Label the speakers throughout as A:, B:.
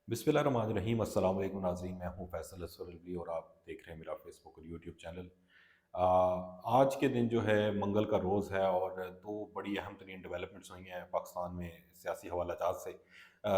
A: बिस्मिल्लाहिर्रहमानिर्रहीम। अस्सलाम वालेकुम नाज़रीन, मैं हूँ फैसल असगर अल्वी और आप देख रहे हैं मेरा फेसबुक और यूट्यूब चैनल। आज के दिन जो है मंगल का रोज़ है और दो बड़ी अहम तरीन डेवलपमेंट्स हुई हैं पाकिस्तान में सियासी हवालाजात से,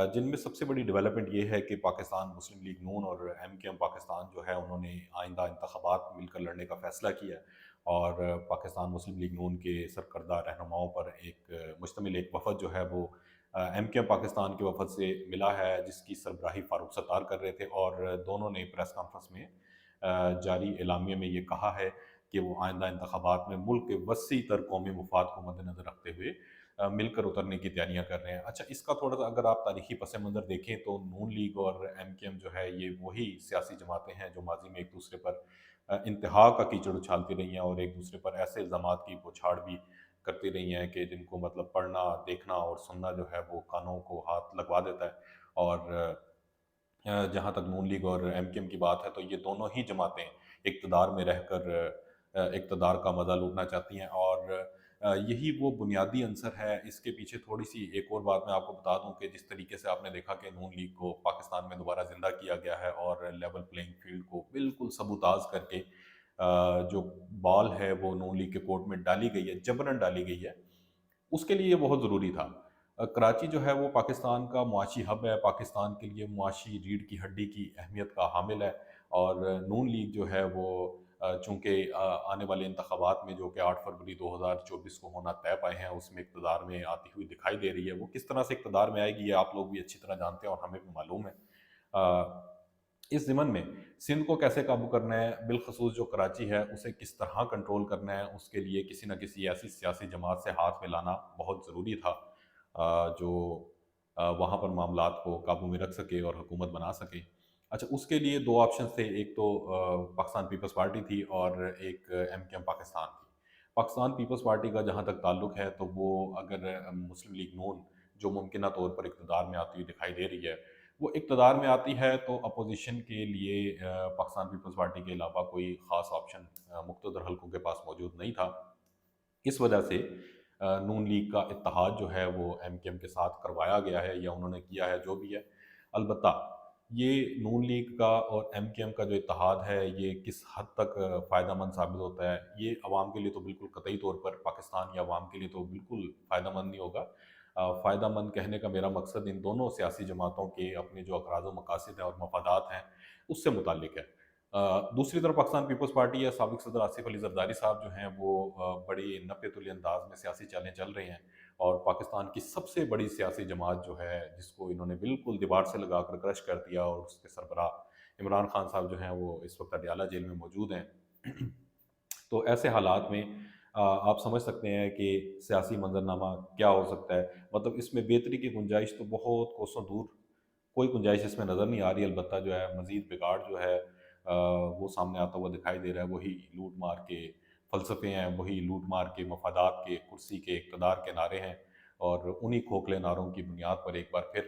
A: जिनमें सबसे बड़ी डेवलपमेंट ये है कि पाकिस्तान मुस्लिम लीग नून और MKM पाकिस्तान जो है उन्होंने आइंदा इंतखाबात मिलकर लड़ने का फ़ैसला किया है। और पाकिस्तान मुस्लिम लीग नून के सरकर्दा रहनुमाओं पर एक मुश्तमिल एक वफ़द जो है वो MKM पाकिस्तान के वफ़द से मिला है, जिसकी सरबराही फ़ारूक सत्तार कर रहे थे। और दोनों ने प्रेस कॉन्फ्रेंस में जारी एलामिया में ये कहा है कि वो आइंदा इंतखाबात में मुल्क के वसी तर कौमी मफाद को मद्देनज़र रखते हुए मिलकर उतरने की तैयारियां कर रहे हैं। अच्छा, इसका थोड़ा सा अगर आप तारीखी पस मंज़र देखें तो नून लीग और MKM जो है ये वही सियासी जमातें हैं जो माजी में एक दूसरे पर इंतहा का कीचड़ उछालती रही हैं और एक दूसरे पर ऐसे इल्ज़ामात की बौछार भी करती रही हैं कि जिनको मतलब पढ़ना, देखना और सुनना जो है वो कानों को हाथ लगवा देता है। और जहाँ तक नून लीग और MKM की बात है तो ये दोनों ही जमातें इक़्तिदार में रहकर इक़्तिदार का मज़ा लूटना चाहती हैं। और यही वो बुनियादी अंसर है। इसके पीछे थोड़ी-सी एक और बात मैं आपको बता दूँ कि जिस तरीके से आपने देखा कि नून लीग को पाकिस्तान में दोबारा ज़िंदा किया गया है और लेवल प्लेइंग फ़ील्ड को बिल्कुल सबूताज़ करके जो बॉल है वो नून लीग के कोर्ट में डाली गई है, जबरन डाली गई है, उसके लिए ये बहुत ज़रूरी था। कराची जो है वो पाकिस्तान का मुआशी हब है, पाकिस्तान के लिए मुआशी रीढ़ की हड्डी की अहमियत का हामिल है। और नून लीग जो है वो चूँकि आने वाले इंतखाबात में जो कि 8 फरवरी 2024 को होना तय पाए हैं, उसमें इक़्तिदार में आती हुई दिखाई दे रही है। वो किस तरह से इक़्तिदार में आएगी ये आप लोग भी अच्छी तरह जानते हैं और हमें भी मालूम है। इस ज़िमन में सिंध को कैसे काबू करना है, बिलख़ुसूस जो कराची है उसे किस तरह कंट्रोल करना है, उसके लिए किसी न किसी ऐसी सियासी जमात से हाथ मिलाना बहुत ज़रूरी था, जो वहाँ पर मामलात को काबू में रख सके और हुकूमत बना सके। अच्छा, उसके लिए 2 ऑप्शंस थे, एक तो पाकिस्तान पीपल्स पार्टी थी और एक MKM पाकिस्तान थी। पाकिस्तान पीपल्स पार्टी का जहाँ तक ताल्लुक है तो वो अगर मुस्लिम लीग नून जो मुमकिना तौर पर इक़्तिदार में आती हुई दिखाई दे रही है, वो इक़्तिदार में आती है तो अपोज़िशन के लिए पाकिस्तान पीपल्स पार्टी के अलावा कोई ख़ास ऑप्शन मुक़्तदर हलकों के पास मौजूद नहीं था। इस वजह से नून लीग का इत्तेहाद जो है वो MKM के साथ करवाया गया है या उन्होंने किया है, जो भी है। अलबत्ता ये नून लीग का और MKM का जो इत्तेहाद है ये किस हद तक फ़ायदेमंद साबित होता है, ये अवाम के लिए तो बिल्कुल कतई तौर पर, पाकिस्तान या अवाम के लिए तो बिल्कुल फ़ायदेमंद नहीं होगा। फ़ायदेमंद कहने का मेरा मकसद इन दोनों सियासी जमातों के अपने जो अक़राज़ व मक़ासिद हैं और मफ़ादात हैं, उससे मुतल्लिक़ है। दूसरी तरफ पाकिस्तान पीपल्स पार्टी या साबिक़ सदर आसिफ़ अली ज़रदारी साहब जो हैं वो बड़ी नब्बे-तुली अंदाज़ में सियासी चालें चल रहे हैं। और पाकिस्तान की सबसे बड़ी सियासी जमात जो है, जिसको इन्होंने बिल्कुल दीवार से लगाकर क्रश कर दिया, और उसके सरबराह इमरान खान साहब जो हैं वो इस वक़्त अडयाला जेल में मौजूद हैं। तो ऐसे हालात में आप समझ सकते हैं कि सियासी मंज़रनामा क्या हो सकता है। मतलब इसमें बेहतरी की गुंजाइश तो बहुत कोसों दूर, कोई गुंजाइश इसमें नज़र नहीं आ रही। अलबत्ता जो है मज़ीद बिगाड़ जो है वो सामने आता हुआ दिखाई दे रहा है। वही लूट मार के फ़लसफ़े हैं, वही लूट मार के मफादात के, कुर्सी के, इक़्तिदार के नारे हैं। और उन्हीं खोखले नारों की बुनियाद पर एक बार फिर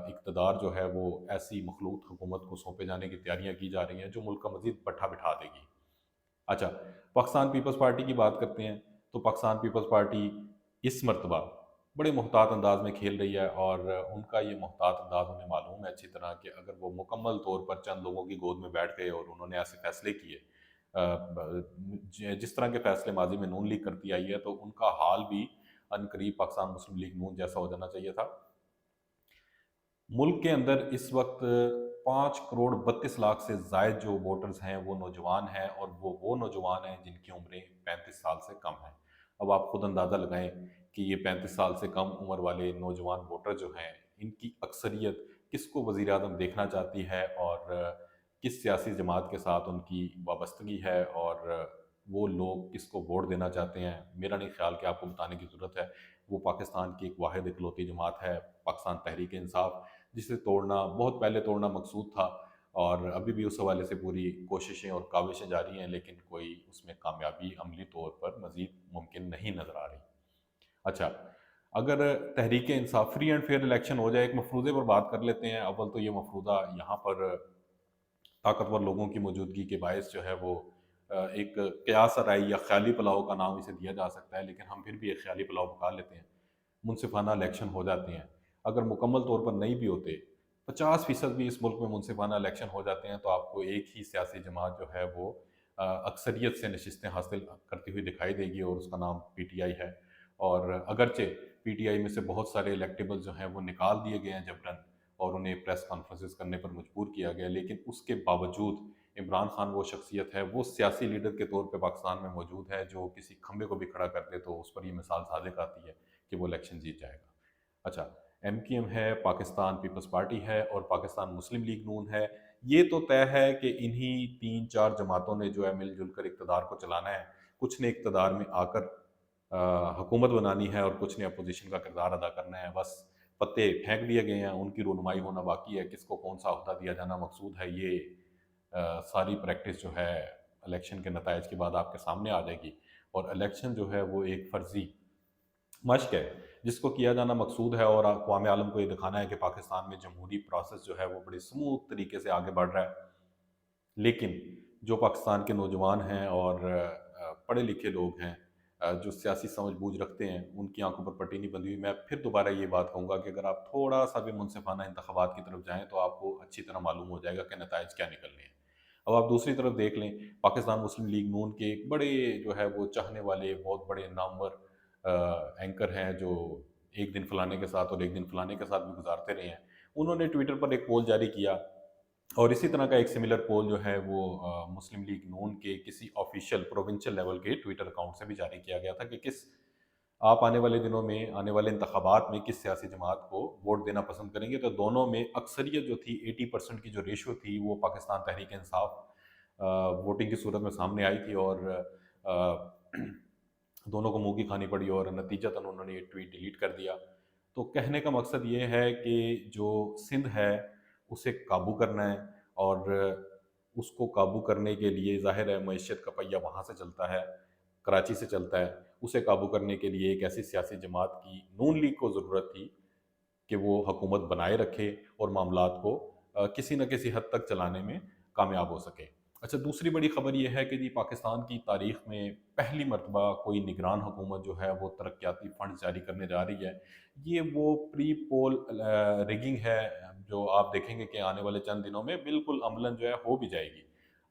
A: इक़्तिदार जो है वो ऐसी मखलूत हुकूमत को सौंपे जाने की तैयारियाँ की जा रही हैं जो मुल्क का मज़ीद पट्टा बिठा देगी। अच्छा, पाकिस्तान पीपल्स पार्टी की बात करते हैं, तो पाकिस्तान पीपल्स पार्टी इस मर्तबा बड़े मुहतात अंदाज में खेल रही है। और उनका ये मुहतात अंदाज उन्हें मालूम है अच्छी तरह कि अगर वो मुकम्मल तौर पर चंद लोगों की गोद में बैठ गए और उन्होंने ऐसे फैसले किए, जिस तरह के फैसले माजी में नून लीग करती आई है, तो उनका हाल भी अनकरीब पाकिस्तान मुस्लिम लीग नून जैसा हो जाना चाहिए था। मुल्क के अंदर इस वक्त 5 करोड़ 32 लाख से ज़ायद जो वोटर्स हैं वो नौजवान हैं, और वो नौजवान हैं जिनकी उम्रें 35 साल से कम हैं। अब आप खुद अंदाज़ा लगाएं कि ये 35 साल से कम उम्र वाले नौजवान वोटर जो हैं, इनकी अक्सरियत किसको वज़ीर आज़म देखना चाहती है और किस सियासी जमात के साथ उनकी वाबस्तगी है, और वो लोग किसको वोट देना चाहते हैं। मेरा नहीं ख्याल कि आपको बताने की ज़रूरत है। वो पाकिस्तान की एक वाहिद इकलौती जमात है, पाकिस्तान तहरीक इंसाफ, जिसे तोड़ना बहुत पहले तोड़ना मकसूद था, और अभी भी उस हवाले से पूरी कोशिशें और काविशें जारी हैं, लेकिन कोई उसमें कामयाबी अमली तौर पर मज़ीद मुमकिन नहीं नज़र आ रही। अच्छा, अगर Tehreek Insaf free and fair election हो जाए, एक मफरूज़े पर बात कर लेते हैं। अव्वल तो ये मफरूज़ा यहाँ पर ताकतवर लोगों की मौजूदगी के बायस जो है वो एक क़यास राई या ख़याली पुलाव का नाम इसे दिया जा सकता है, लेकिन हम फिर भी एक ख़याली पुलाव पका लेते हैं। मुनसिफ़ाना इलेक्शन हो जाते हैं। अगर मुकम्मल तौर पर नहीं भी होते, 50% بھی اس ملک میں منصفانہ الیکشن ہو جاتے ہیں تو آپ کو ایک ہی سیاسی جماعت جو ہے وہ اکثریت سے نشستیں حاصل کرتی ہوئی دکھائی دے گی، اور اس کا نام پی ٹی آئی ہے۔ اور اگرچہ پی ٹی آئی میں سے بہت سارے الیکٹیبل جو ہیں وہ نکال دیے گئے ہیں جبراً، اور انہیں پریس کانفرنسز کرنے پر مجبور کیا گیا، لیکن اس کے باوجود عمران خان وہ شخصیت ہے، وہ سیاسی لیڈر کے طور پہ پاکستان میں موجود ہے جو کسی کھمبے کو بھی کھڑا کر دے تو اس پر یہ مثال صادق آتی ہے کہ وہ الیکشن جیت جائے گا۔ اچھا، ایم کیو ایم ہے، پاکستان پیپلز پارٹی ہے، اور پاکستان مسلم لیگ نون ہے۔ یہ تو طے ہے کہ انہی تین چار جماعتوں نے جو ہے مل جل کر اقتدار کو چلانا ہے۔ کچھ نے اقتدار میں آ کر حکومت بنانی ہے، اور کچھ نے اپوزیشن کا کردار ادا کرنا ہے۔ بس پتے پھینک دیے گئے ہیں، ان کی رونمائی ہونا باقی ہے، کس کو کون سا عہدہ دیا جانا مقصود ہے۔ یہ ساری پریکٹس جو ہے الیکشن کے نتائج کے بعد آپ کے سامنے آ جائے گی، اور الیکشن جو ہے وہ ایک فرضی مشق ہے جس کو کیا جانا مقصود ہے، اور اقوام عالم کو یہ دکھانا ہے کہ پاکستان میں جمہوری پروسیس جو ہے وہ بڑی سموتھ طریقے سے آگے بڑھ رہا ہے۔ لیکن جو پاکستان کے نوجوان ہیں اور پڑھے لکھے لوگ ہیں، جو سیاسی سمجھ بوجھ رکھتے ہیں، ان کی آنکھوں پر پٹی نہیں بندھی ہوئی۔ میں پھر دوبارہ یہ بات کہوں گا کہ اگر آپ تھوڑا سا بھی منصفانہ انتخابات کی طرف جائیں تو آپ کو اچھی طرح معلوم ہو جائے گا کہ نتائج کیا نکلنے ہیں۔ اب آپ دوسری طرف دیکھ لیں، پاکستان مسلم لیگ نون کے ایک بڑے جو ہے وہ چاہنے والے بہت بڑے نامور اینکر ہیں، جو ایک دن فلانے کے ساتھ اور ایک دن فلانے کے ساتھ بھی گزارتے رہے ہیں۔ انہوں نے ٹویٹر پر ایک پول جاری کیا، اور اسی طرح کا ایک سملر پول جو ہے وہ مسلم لیگ نون کے کسی آفیشیل پروونشل لیول کے ٹویٹر اکاؤنٹ سے بھی جاری کیا گیا تھا کہ آپ آنے والے دنوں میں، آنے والے انتخابات میں کس سیاسی جماعت کو ووٹ دینا پسند کریں گے۔ تو دونوں میں اکثریت جو تھی، 80% کی جو ریشو تھی، وہ پاکستان تحریک انصاف ووٹنگ کی صورت میں سامنے آئی تھی، اور دونوں کو منہ کی کھانی پڑی، اور نتیجتاً انہوں نے یہ ٹویٹ ڈیلیٹ کر دیا۔ تو کہنے کا مقصد یہ ہے کہ جو سندھ ہے اسے قابو کرنا ہے، اور اس کو قابو کرنے کے لیے ظاہر ہے معیشت کا پہیہ وہاں سے چلتا ہے، کراچی سے چلتا ہے۔ اسے قابو کرنے کے لیے ایک ایسی سیاسی جماعت کی نون لیگ کو ضرورت تھی کہ وہ حکومت بنائے رکھے اور معاملات کو کسی نہ کسی حد تک چلانے میں کامیاب ہو سکے۔ اچھا، دوسری بڑی خبر یہ ہے کہ جی پاکستان کی تاریخ میں پہلی مرتبہ کوئی نگران حکومت جو ہے وہ ترقیاتی فنڈ جاری کرنے جا رہی ہے۔ یہ وہ پری پول ریگنگ ہے جو آپ دیکھیں گے کہ آنے والے چند دنوں میں بالکل عملاً جو ہے ہو بھی جائے گی۔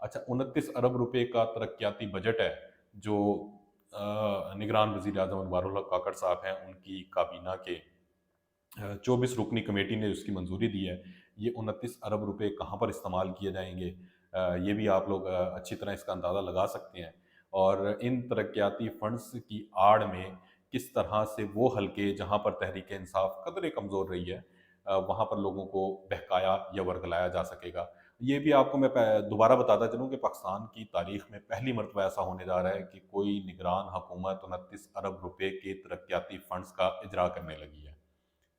A: اچھا، 29 ارب روپے کا ترقیاتی بجٹ ہے جو نگران وزیر اعظم انوار الحق کاکڑ صاحب ہیں، ان کی کابینہ کے 24 رکنی کمیٹی نے اس کی منظوری دی ہے۔ یہ 29 ارب روپے کہاں پر استعمال کیے جائیں گے، یہ بھی آپ لوگ اچھی طرح اس کا اندازہ لگا سکتے ہیں، اور ان ترقیاتی فنڈز کی آڑ میں کس طرح سے وہ حلقے جہاں پر تحریک انصاف قدرے کمزور رہی ہے، وہاں پر لوگوں کو بہکایا یا ورگلایا جا سکے گا۔ یہ بھی آپ کو میں دوبارہ بتاتا چلوں کہ پاکستان کی تاریخ میں پہلی مرتبہ ایسا ہونے جا رہا ہے کہ کوئی نگران حکومت 29 ارب روپے کے ترقیاتی فنڈز کا اجرا کرنے لگی ہے۔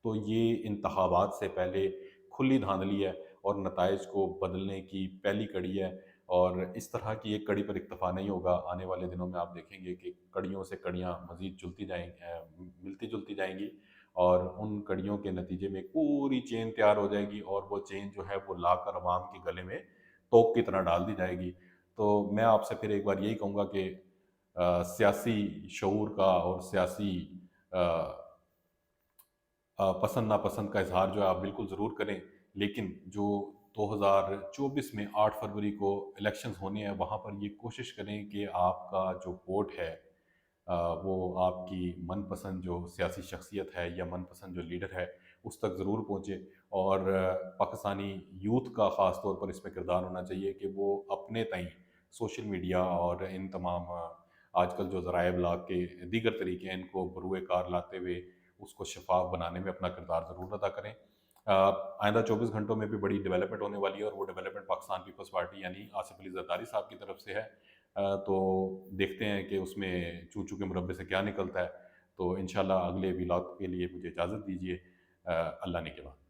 A: تو یہ انتخابات سے پہلے کھلی دھاندلی ہے، اور نتائج کو بدلنے کی پہلی کڑی ہے، اور اس طرح کی ایک کڑی پر اکتفا نہیں ہوگا۔ آنے والے دنوں میں آپ دیکھیں گے کہ کڑیوں سے کڑیاں مزید ملتی جلتی جائیں گی، اور ان کڑیوں کے نتیجے میں ایک پوری چین تیار ہو جائے گی، اور وہ چین جو ہے وہ لا کر عوام کے گلے میں توپ کی طرح ڈال دی جائے گی۔ تو میں آپ سے پھر ایک بار یہی کہوں گا کہ سیاسی شعور کا اور سیاسی پسند ناپسند کا اظہار جو ہے آپ بالکل ضرور کریں، لیکن جو 2024 میں 8 فروری کو الیکشنز ہونے ہیں وہاں پر یہ کوشش کریں کہ آپ کا جو ووٹ ہے وہ آپ کی من پسند جو سیاسی شخصیت ہے یا من پسند جو لیڈر ہے اس تک ضرور پہنچے، اور پاکستانی یوتھ کا خاص طور پر اس میں کردار ہونا چاہیے کہ وہ اپنے تئیں سوشل میڈیا اور ان تمام آج کل جو ذرائع ابلاغ کے دیگر طریقے ہیں ان کو بروئے کار لاتے ہوئے اس کو شفاف بنانے میں اپنا کردار ضرور ادا کریں۔ آئندہ 24 گھنٹوں میں بھی بڑی ڈیولپمنٹ ہونے والی ہے، اور وہ ڈیولپمنٹ پاکستان پیپلز پارٹی یعنی آصف علی زرداری صاحب کی طرف سے ہے۔ تو دیکھتے ہیں کہ اس میں چوں کے مربے سے کیا نکلتا ہے۔ تو انشاءاللہ اگلے ولاگ کے لیے مجھے اجازت دیجیے۔ اللہ نے کے بعد